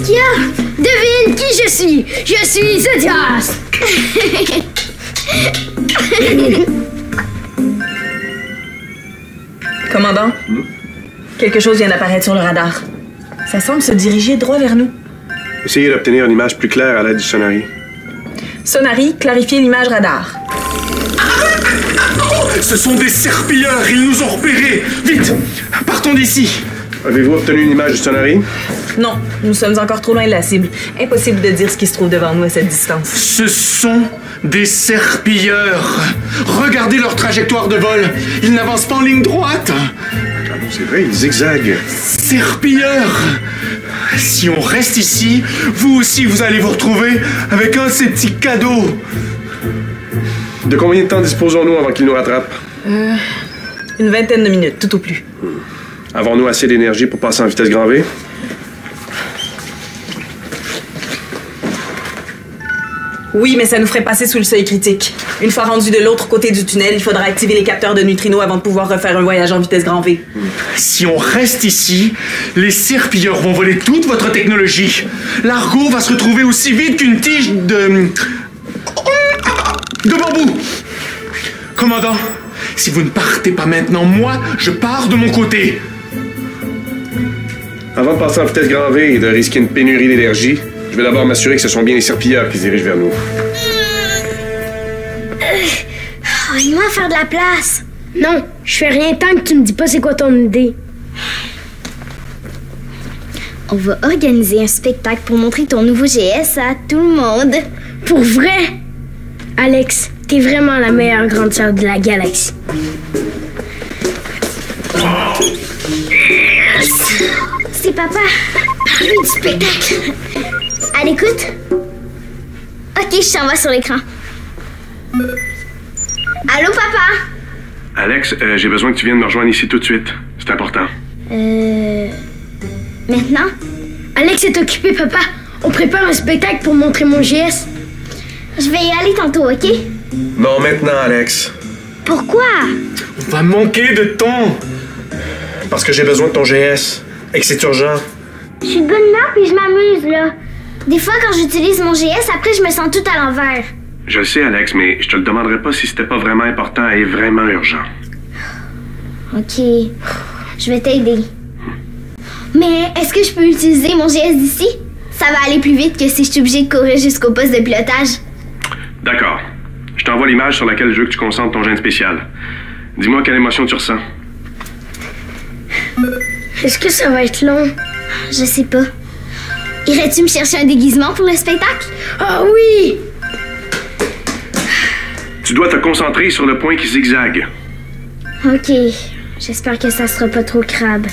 qu'il y a? Devine qui je suis! Je suis Zodias! Commandant, quelque chose vient d'apparaître sur le radar. Ça semble se diriger droit vers nous. Essayez d'obtenir une image plus claire à l'aide du sonari. Sonari, clarifiez l'image radar. Ce sont des serpilleurs, ils nous ont repérés. Vite, partons d'ici. Avez-vous obtenu une image du sonari? Non, nous sommes encore trop loin de la cible. Impossible de dire ce qui se trouve devant nous à cette distance. Ce sont des serpilleurs. Regardez leur trajectoire de vol. Ils n'avancent pas en ligne droite. Ah non, c'est vrai, ils zigzaguent. Serpilleurs. Si on reste ici, vous aussi, vous allez vous retrouver avec un de ces petits cadeaux. De combien de temps disposons-nous avant qu'ils nous rattrapent? Une vingtaine de minutes, tout au plus. Avons-nous assez d'énergie pour passer en vitesse grand V? Oui, mais ça nous ferait passer sous le seuil critique. Une fois rendu de l'autre côté du tunnel, il faudra activer les capteurs de neutrinos avant de pouvoir refaire un voyage en vitesse grand V. Si on reste ici, les serpilleurs vont voler toute votre technologie. L'argot va se retrouver aussi vite qu'une tige de bambou. Commandant, si vous ne partez pas maintenant, moi, je pars de mon côté. Avant de passer en vitesse grand V et de risquer une pénurie d'énergie, je vais d'abord m'assurer que ce sont bien les serpilleurs qui se dirigent vers nous. Aide-moi à faire de la place. Non, je fais rien tant que tu me dis pas c'est quoi ton idée. On va organiser un spectacle pour montrer ton nouveau GS à tout le monde. Pour vrai? Alex, t'es vraiment la meilleure grande sœur de la galaxie. C'est papa. Parle-lui du spectacle. À l'écoute? Ok, je t'envoie sur l'écran. Allô, papa? Alex, j'ai besoin que tu viennes me rejoindre ici tout de suite. C'est important. Maintenant? Alex est occupé, papa. On prépare un spectacle pour montrer mon GS. Je vais y aller tantôt, ok? Non, maintenant, Alex. Pourquoi? On va manquer de temps. Parce que j'ai besoin de ton GS. Et que c'est urgent. Je suis de bonne humeur puis je m'amuse, là. Des fois, quand j'utilise mon GS, après, je me sens tout à l'envers. Je le sais, Alex, mais je te le demanderai pas si c'était pas vraiment important et vraiment urgent. Ok. Je vais t'aider. Mais est-ce que je peux utiliser mon GS d'ici? Ça va aller plus vite que si je suis obligée de courir jusqu'au poste de pilotage. D'accord. Je t'envoie l'image sur laquelle je veux que tu concentres ton gène spécial. Dis-moi quelle émotion tu ressens. Est-ce que ça va être long? Je sais pas. Irais-tu me chercher un déguisement pour le spectacle? Ah oui! Tu dois te concentrer sur le point qui zigzague. Ok. J'espère que ça sera pas trop crabe.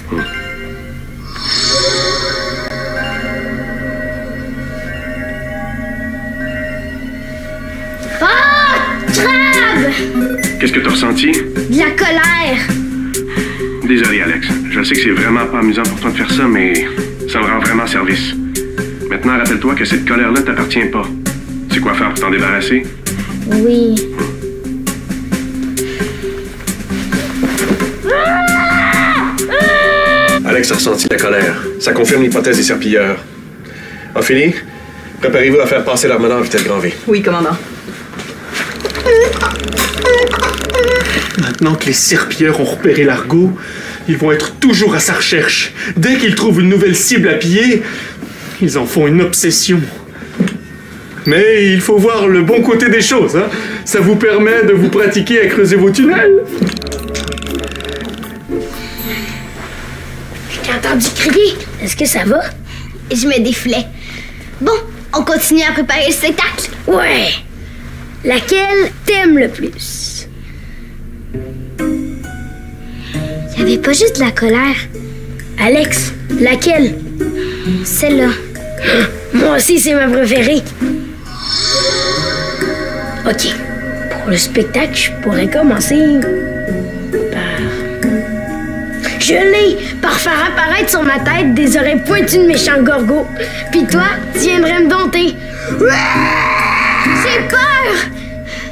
Oh! Crabe! Qu'est-ce que tu as ressenti? De la colère! Désolé, Alex. Je sais que c'est vraiment pas amusant pour toi de faire ça, mais ça me rend vraiment service. Maintenant, rappelle-toi que cette colère-là t'appartient pas. Tu sais quoi faire pour t'en débarrasser? Oui. Alex a ressenti la colère. Ça confirme l'hypothèse des serpilleurs. Ophélie, préparez-vous à faire passer l'armada en vitesse grand V. Oui, commandant. Maintenant que les serpilleurs ont repéré l'argot, ils vont être toujours à sa recherche. Dès qu'ils trouvent une nouvelle cible à piller, ils en font une obsession. Mais il faut voir le bon côté des choses, hein. Ça vous permet de vous pratiquer à creuser vos tunnels. Je t'ai entendu crier. Est-ce que ça va? Je me défilais. Bon, on continue à préparer le spectacle? Ouais. Laquelle t'aimes le plus? Il y avait pas juste de la colère. Alex, laquelle? Celle-là. Moi aussi, c'est ma préférée. Ok. Pour le spectacle, je pourrais commencer par... Je l'ai! Par faire apparaître sur ma tête des oreilles pointues de méchants gorgots. Puis toi, tu viendrais me dompter. J'ai peur!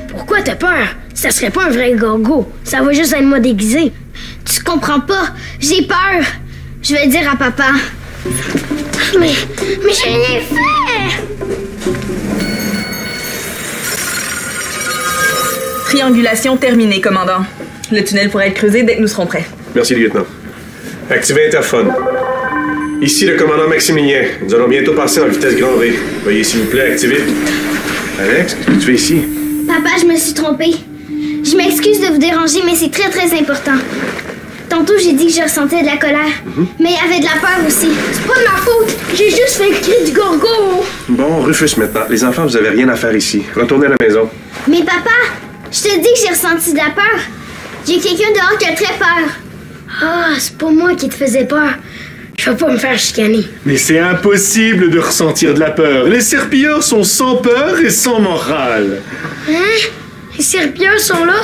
Pourquoi t'as peur? Ça serait pas un vrai gorgo. Ça va juste être moi déguisé. Tu comprends pas. J'ai peur. Je vais dire à papa. Mais j'ai rien fait! Triangulation terminée, commandant. Le tunnel pourrait être creusé dès que nous serons prêts. Merci, lieutenant. Activez interphone. Ici le commandant Maximilien. Nous allons bientôt passer en vitesse grand V. Veuillez s'il vous plaît activer. Alex, qu'est-ce que tu fais ici? Papa, je me suis trompée. Je m'excuse de vous déranger, mais c'est très très important. Tantôt, j'ai dit que je ressentais de la colère. Mais il y avait de la peur aussi. C'est pas de ma faute. J'ai juste fait le cri du gorgo. Bon, Rufus maintenant. Les enfants, vous avez rien à faire ici. Retournez à la maison. Mais papa, je te dis que j'ai ressenti de la peur. J'ai quelqu'un dehors qui a très peur. Ah, c'est pas moi qui te faisais peur. Je vais pas me faire chicaner. Mais c'est impossible de ressentir de la peur. Les serpilleurs sont sans peur et sans morale. Hein? Les serpilleurs sont là?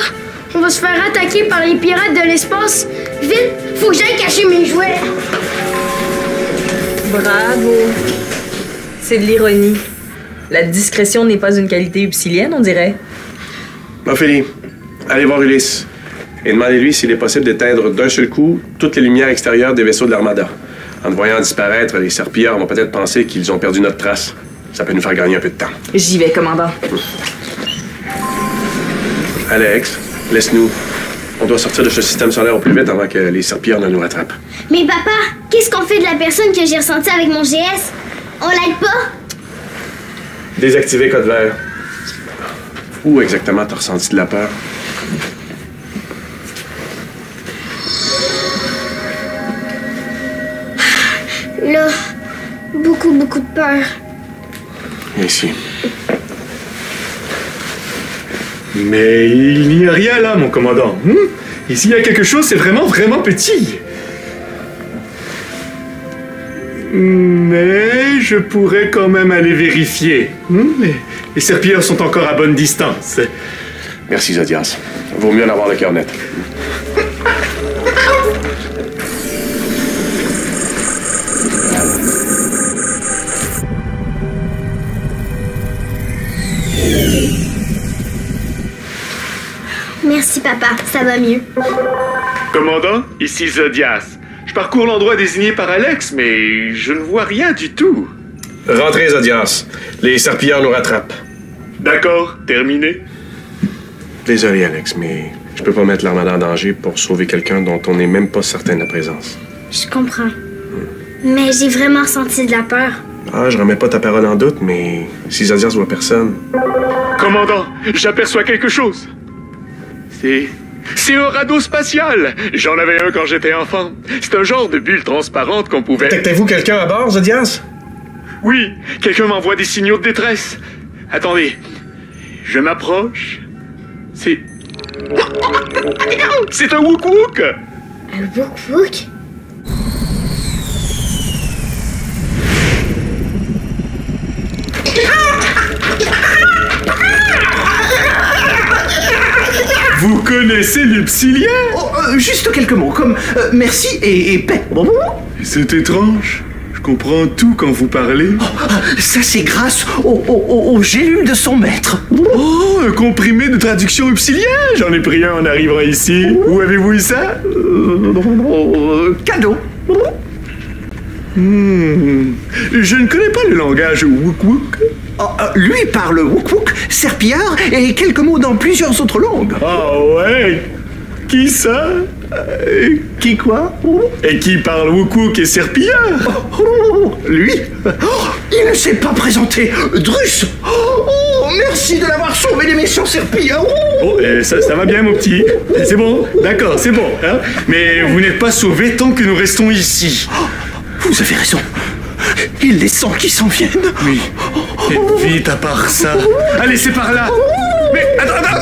On va se faire attaquer par les pirates de l'espace. Vite, faut que j'aille cacher mes jouets. Bravo. C'est de l'ironie. La discrétion n'est pas une qualité upsilienne, on dirait. Ophélie, allez voir Ulysse. Et demandez-lui s'il est possible d'éteindre d'un seul coup toutes les lumières extérieures des vaisseaux de l'Armada. En te voyant disparaître, les serpilleurs vont peut-être penser qu'ils ont perdu notre trace. Ça peut nous faire gagner un peu de temps. J'y vais, commandant. Alex, laisse-nous. On doit sortir de ce système solaire au plus vite avant que les serpilleurs ne nous rattrapent. Mais papa, qu'est-ce qu'on fait de la personne que j'ai ressentie avec mon GS? On l'aide pas? Désactiver code vert. Où exactement t'as ressenti de la peur? Là, beaucoup de peur. Ici. Mais il n'y a rien là, mon commandant. Ici, il y a quelque chose, c'est vraiment petit. Mais je pourrais quand même aller vérifier. Les serpilleurs sont encore à bonne distance. Merci, Zodias. Vaut mieux en avoir le cœur net. Merci papa, ça va mieux. Commandant, ici Zodias. Je parcours l'endroit désigné par Alex, mais je ne vois rien du tout. Rentrez, Zodias. Les serpilleurs nous rattrapent. D'accord, terminé. Désolé, Alex, mais je peux pas mettre l'Armada en danger pour sauver quelqu'un dont on n'est même pas certain de la présence. Je comprends. Mais j'ai vraiment ressenti de la peur. Ah, je remets pas ta parole en doute, mais si Zodias voit personne... Commandant, j'aperçois quelque chose. C'est un radeau spatial. J'en avais un quand j'étais enfant. C'est un genre de bulle transparente qu'on pouvait... Détectez-vous quelqu'un à bord, Zodias? Oui, quelqu'un m'envoie des signaux de détresse. Attendez, je m'approche. C'est un Wook-Wook. Un Wook-Wook? Vous connaissez l'Upsilien? Juste quelques mots, comme merci et paix. C'est étrange. Je comprends tout quand vous parlez. Ça, c'est grâce aux gélules de son maître. Oh, un comprimé de traduction Upsilien. J'en ai pris un en arrivant ici. Où avez-vous eu ça? Cadeau. Je ne connais pas le langage Wook-Wook. Lui parle Wook-Wook, serpillard et quelques mots dans plusieurs autres langues. Ah ouais? Qui ça? Qui quoi? Et qui parle Wook-Wook et serpillard? Lui? Il ne s'est pas présenté. Drus! Merci de l'avoir sauvé des méchants serpillards. Ça va bien, mon petit. C'est bon? D'accord, c'est bon. Hein? Mais vous n'êtes pas sauvé tant que nous restons ici. Vous avez raison. Il les sent qui s'en viennent. Oui. Et vite à part ça. Allez, c'est par là. Mais attends.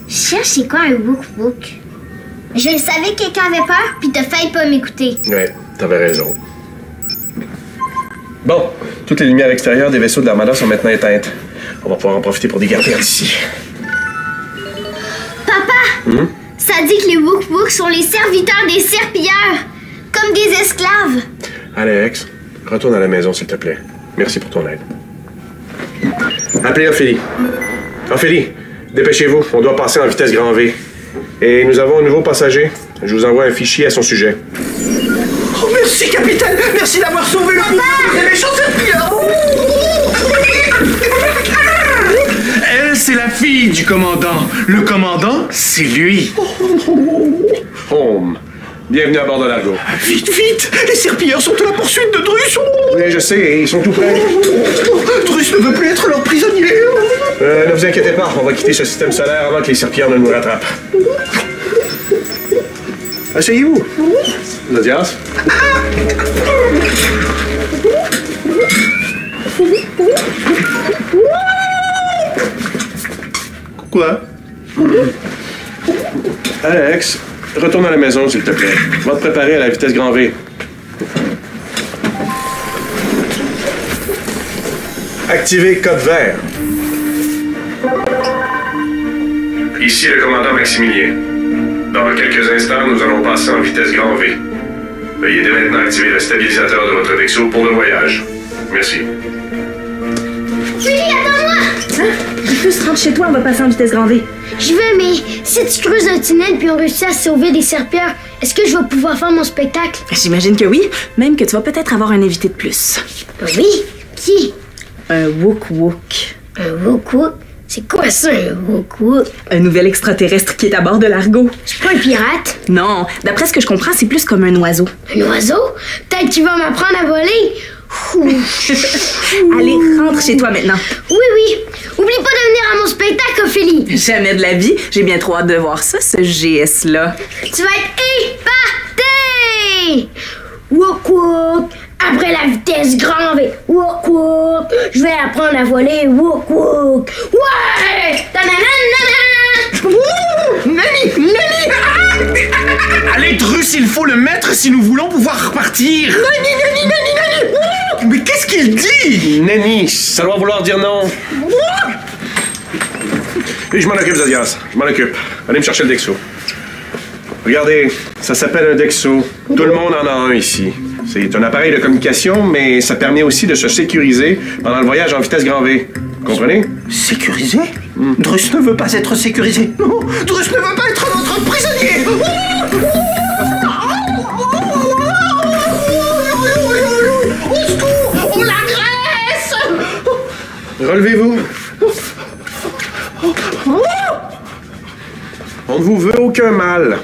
Cherche, c'est quoi un Wook-Wook? Je savais que quelqu'un avait peur, puis t'as failli pas m'écouter. Ouais, t'avais raison. Bon, toutes les lumières extérieures des vaisseaux de l'Armada sont maintenant éteintes. On va pouvoir en profiter pour dégarder d'ici. Papa! Ça dit que les Wook-Wook sont les serviteurs des serpilleurs, comme des esclaves. Alex, retourne à la maison, s'il te plaît. Merci pour ton aide. Appelez Ophélie. Ophélie, dépêchez-vous, on doit passer en vitesse grand V. Et nous avons un nouveau passager. Je vous envoie un fichier à son sujet. Oh, merci, capitaine. Merci d'avoir sauvé le couple des méchants serpilleurs. Elle, c'est la fille du commandant. Le commandant, c'est lui. Home. Bienvenue à bord de l'Argo. Vite, vite. Les serpilleurs sont à la poursuite de Drus. Oui, je sais, ils sont tout prêts. Drus ne veut plus être leur prisonnier. Ne vous inquiétez pas, on va quitter ce système solaire avant que les serpilleurs ne nous rattrapent. Asseyez-vous. Zodias. Quoi? Alex, retourne à la maison, s'il te plaît. Va te préparer à la vitesse grand V. Activez code vert. Ici le commandant Maximilien. Dans quelques instants, nous allons passer en vitesse grand V. Veuillez dès maintenant activer le stabilisateur de votre Dexo pour le voyage. Merci. Ophélie, attends-moi! Rufus, rentre chez toi, on va passer en vitesse grand V. Je veux, mais si tu creuses un tunnel puis on réussit à sauver des serpillères, est-ce que je vais pouvoir faire mon spectacle? J'imagine que oui, même que tu vas peut-être avoir un invité de plus. Oui? Qui? Un Wook-Wook. Un Wook-Wook? C'est quoi ça, un Wook-Wook? Un nouvel extraterrestre qui est à bord de l'Argo. C'est pas un pirate? Non, d'après ce que je comprends, c'est plus comme un oiseau. Un oiseau? Peut-être qu'il va m'apprendre à voler. Allez, rentre chez toi maintenant. Oui, oui. Oublie pas de venir à mon spectacle, Ophélie. Jamais de la vie. J'ai bien trop hâte de voir ça, ce GS-là. Tu vas être épaté! Wook wook! Après la vitesse grand V. Wook wook! Je vais apprendre à voler. Wook wook! Ouais! Ta-na-na-na-na! Nani, Nani. Allez, Drus, il faut le mettre si nous voulons pouvoir repartir. Nani, Nani, Nani, Nani. Mais qu'est-ce qu'il dit? Nenny, ça doit vouloir dire non. Oui, je m'en occupe, Zodias. Je m'en occupe. Allez me chercher le Dexo. Regardez, ça s'appelle un Dexo. Tout le monde en a un ici. C'est un appareil de communication, mais ça permet aussi de se sécuriser pendant le voyage en vitesse grand V. Vous comprenez? Sécurisé? Drus ne veut pas être sécurisé. Non, Drus ne veut pas être notre prisonnier. Au secours, on l'agresse. Relevez-vous. On ne vous veut aucun mal.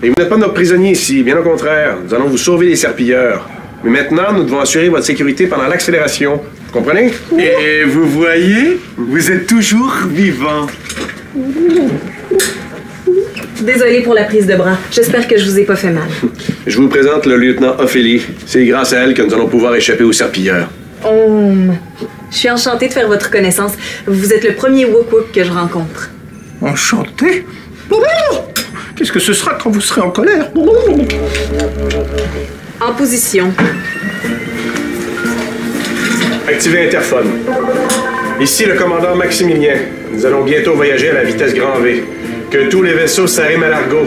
Et vous n'êtes pas notre prisonnier ici, bien au contraire. Nous allons vous sauver des serpilleurs. Mais maintenant, nous devons assurer votre sécurité pendant l'accélération. Vous comprenez? Et vous voyez, vous êtes toujours vivant. Désolée pour la prise de bras. J'espère que je vous ai pas fait mal. Je vous présente le lieutenant Ophélie. C'est grâce à elle que nous allons pouvoir échapper aux serpilleurs. Je suis enchantée de faire votre connaissance. Vous êtes le premier Wook-Wook que je rencontre. Enchanté. Qu'est-ce que ce sera quand vous serez en colère? En position. Activez interphone. Ici le commandant Maximilien. Nous allons bientôt voyager à la vitesse grand V. Que tous les vaisseaux s'arriment à l'Argo.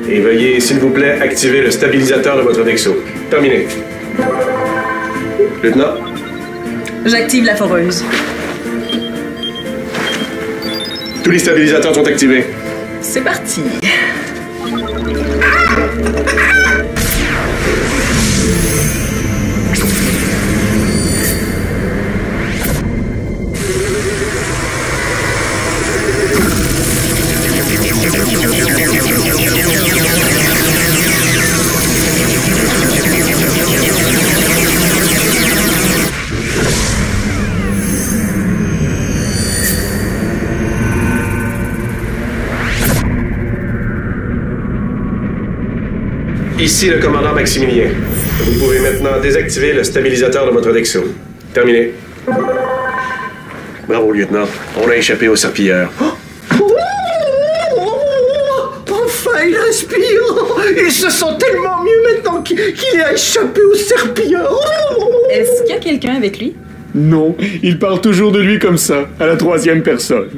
Et veuillez, s'il vous plaît, activer le stabilisateur de votre Dexo. Terminé. Lieutenant? J'active la foreuse. Tous les stabilisateurs sont activés. C'est parti. Ici le commandant Maximilien. Vous pouvez maintenant désactiver le stabilisateur de votre Dexo. Terminé. Bravo, lieutenant. On a échappé aux serpilleurs. Enfin, il respire. Il se sent tellement mieux maintenant qu'il a échappé aux serpilleurs. Est-ce qu'il y a quelqu'un avec lui? Non, il parle toujours de lui comme ça, à la troisième personne.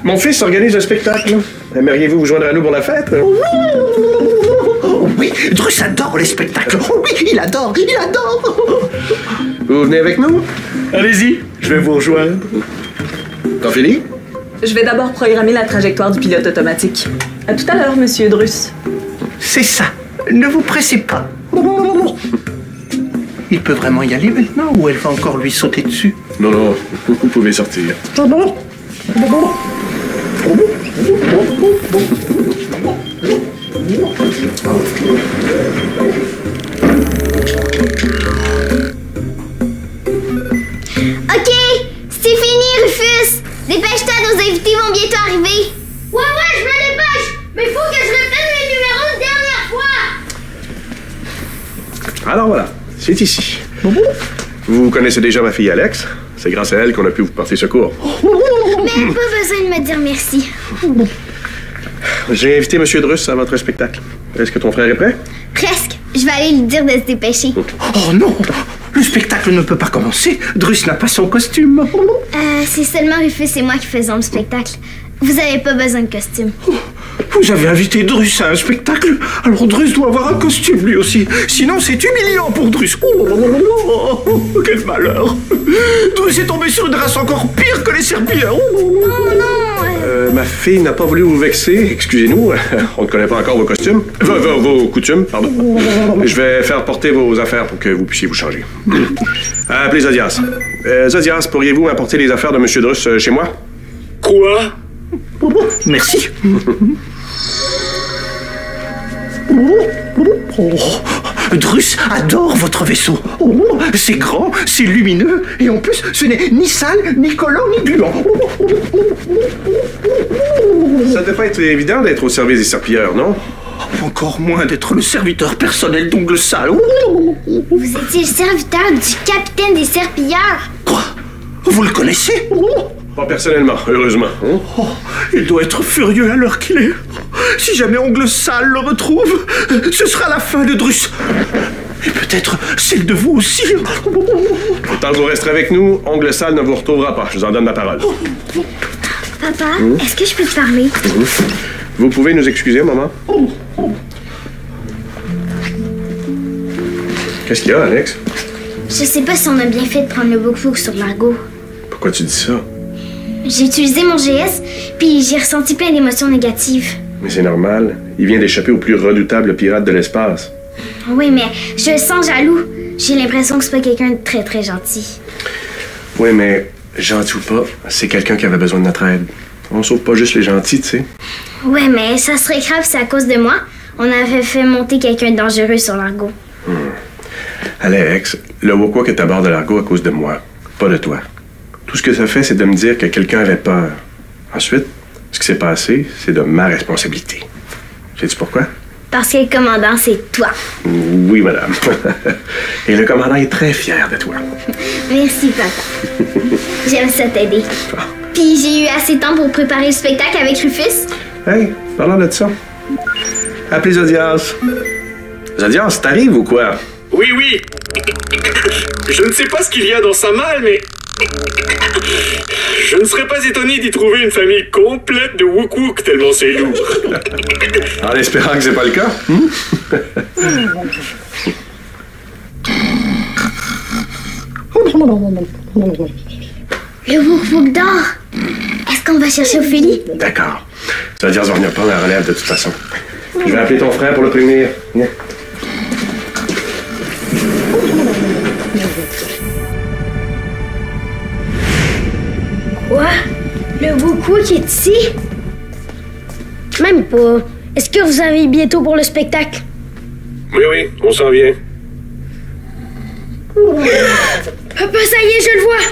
Mon fils organise un spectacle. Aimeriez-vous vous joindre à nous pour la fête? Oui, Drus adore les spectacles. Oh oui, il adore, il adore. Vous venez avec nous? Allez-y, je vais vous rejoindre. Ophélie? Je vais d'abord programmer la trajectoire du pilote automatique. À tout à l'heure, monsieur Drus. C'est ça. Ne vous pressez pas. Il peut vraiment y aller maintenant ou elle va encore lui sauter dessus? Non, non, vous pouvez sortir. Ok, c'est fini, Rufus. Dépêche-toi, nos invités vont bientôt arriver. Ouais, je me dépêche. Mais faut que je répète les numéros une dernière fois. Alors voilà, c'est ici. Vous connaissez déjà ma fille Alex. C'est grâce à elle qu'on a pu vous porter secours. Mais pas besoin de me dire merci. J'ai invité M. Drus à votre spectacle. Est-ce que ton frère est prêt? Presque. Je vais aller lui dire de se dépêcher. Oh non! Le spectacle ne peut pas commencer. Drus n'a pas son costume. C'est seulement Rufus et moi qui faisons le spectacle. Vous avez pas besoin de costume. Vous avez invité Drus à un spectacle? Alors Drus doit avoir un costume lui aussi. Sinon c'est humiliant pour Drus. Oh, quel malheur! Drus est tombé sur une race encore pire que les serpillères. Ma fille n'a pas voulu vous vexer. Excusez-nous, on ne connaît pas encore vos costumes. Vos coutumes, pardon. Je vais faire porter vos affaires pour que vous puissiez vous changer. Appelez Zodias. Zodias, pourriez-vous m'apporter les affaires de M. Drus chez moi? Quoi? Merci. Drus adore votre vaisseau. C'est grand, c'est lumineux, et en plus, ce n'est ni sale, ni collant, ni gluant. Ça ne devait pas être évident d'être au service des serpilleurs, non? Encore moins d'être le serviteur personnel d'Ongle Sale. Vous étiez le serviteur du capitaine des serpilleurs. Quoi? Vous le connaissez? Pas personnellement, heureusement. Hein? Oh, il doit être furieux à l'heure qu'il est. Si jamais Ongle Sale le retrouve, ce sera la fin de Drus. Et peut-être celle de vous aussi. Tant que vous resterez avec nous, Ongle Sale ne vous retrouvera pas. Je vous en donne ma parole. Papa, est-ce que je peux te parler? Vous pouvez nous excuser, maman? Qu'est-ce qu'il y a, Alex? Je sais pas si on a bien fait de prendre le Wuk-Wuk sur Margot. Pourquoi tu dis ça? J'ai utilisé mon GS, puis j'ai ressenti plein d'émotions négatives. Mais c'est normal. Il vient d'échapper au plus redoutable pirate de l'espace. Oui, mais je le sens jaloux. J'ai l'impression que c'est pas quelqu'un de très, très gentil. Oui, mais gentil ou pas, c'est quelqu'un qui avait besoin de notre aide. On sauve pas juste les gentils, tu sais. Ouais, mais ça serait grave, c'est à cause de moi. On avait fait monter quelqu'un de dangereux sur l'Argo. Alex, le Wuk-Wuk est à bord de l'Argo à cause de moi, pas de toi. Tout ce que ça fait, c'est de me dire que quelqu'un avait peur. Ensuite, ce qui s'est passé, c'est de ma responsabilité. Sais-tu pourquoi? Parce que le commandant, c'est toi. Oui, madame. Et le commandant est très fier de toi. Merci, papa. J'aime ça t'aider. Puis j'ai eu assez de temps pour préparer le spectacle avec Rufus. Hey, parlant de ça. Appelez Zodias. Zodias, t'arrives ou quoi? Oui. Je ne sais pas ce qu'il y a dans sa malle, mais... Je ne serais pas étonné d'y trouver une famille complète de Wuk-Wuk tellement c'est lourd. En espérant que c'est pas le cas. Le Wuk-Wuk dort. Est-ce qu'on va chercher Ophélie? D'accord. Zodias va venir prendre la relève de toute façon. Je vais appeler ton frère pour le prévenir. Viens. Quoi? Le Wuk-Wuk est ici? Même pas. Est-ce que vous arrivez bientôt pour le spectacle? Oui, on s'en vient. Papa, ça y est, je le vois!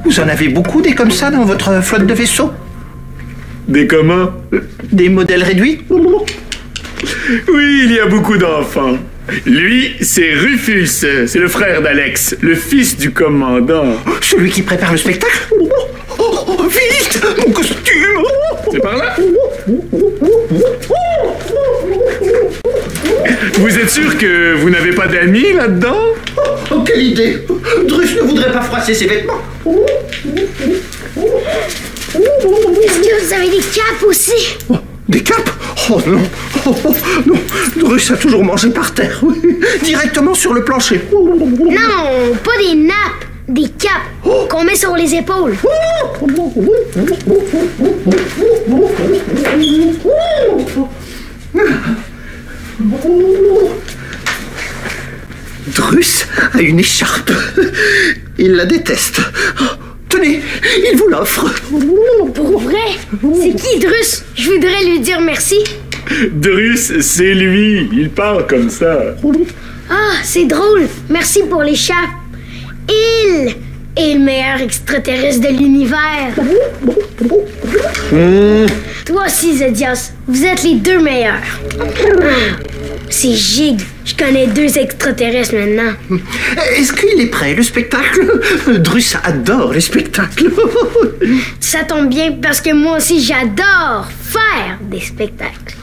Vous en avez beaucoup des comme ça dans votre flotte de vaisseaux? Des communs? Des modèles réduits? Oui, il y a beaucoup d'enfants. Lui, c'est Rufus, c'est le frère d'Alex, le fils du commandant. Celui qui prépare le spectacle? Oh, vite! Mon costume! C'est par là? Vous êtes sûr que vous n'avez pas d'amis là-dedans? Oh, quelle idée! Drus ne voudrait pas froisser ses vêtements. Est-ce que vous avez des capes aussi? Des capes? Oh non. Oh, non. Drus a toujours mangé par terre. Oui. Directement sur le plancher. Non, pas des nappes, des capes qu'on met sur les épaules. Drus a une écharpe. Il la déteste. Tenez, il vous l'offre. Pour vrai? C'est qui, Drus? Je voudrais lui dire merci. Drus, c'est lui. Il parle comme ça. Ah, c'est drôle. Merci pour l'écharpe. Il est le meilleur extraterrestre de l'univers. Toi aussi, Zedios. Vous êtes les deux meilleurs. C'est Gig. Je connais 2 extraterrestres maintenant. Est-ce qu'il est prêt, le spectacle? Drus adore les spectacles. Ça tombe bien parce que moi aussi, j'adore faire des spectacles.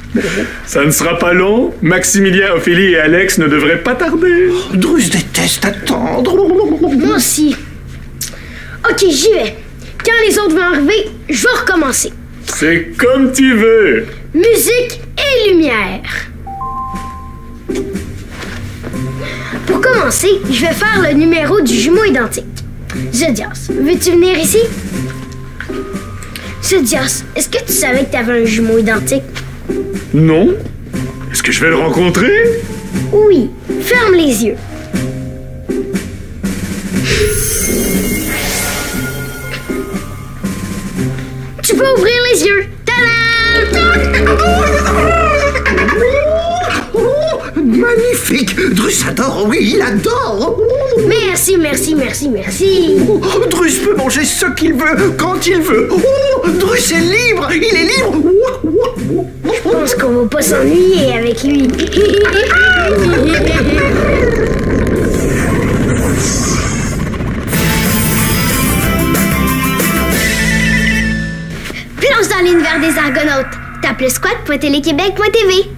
Ça ne sera pas long. Maximilien, Ophélie et Alex ne devraient pas tarder. Drus déteste attendre. Moi aussi. Ok, j'y vais. Quand les autres vont arriver, je vais recommencer. C'est comme tu veux. Musique et lumière. Pour commencer, je vais faire le numéro du jumeau identique. Zedios, veux-tu venir ici? Zedios, est-ce que tu savais que tu avais un jumeau identique? Non? Est-ce que je vais le rencontrer? Oui, ferme les yeux. Tu peux ouvrir les yeux. Tadam! Magnifique! Drus adore, oui, il adore! Merci, merci, merci, merci. Drus peut manger ce qu'il veut, quand il veut. Drus est libre, il est libre. Je pense qu'on va pas s'ennuyer avec lui. Plonge dans l'univers des Argonautes. Tape le squat.téléquébec.tv.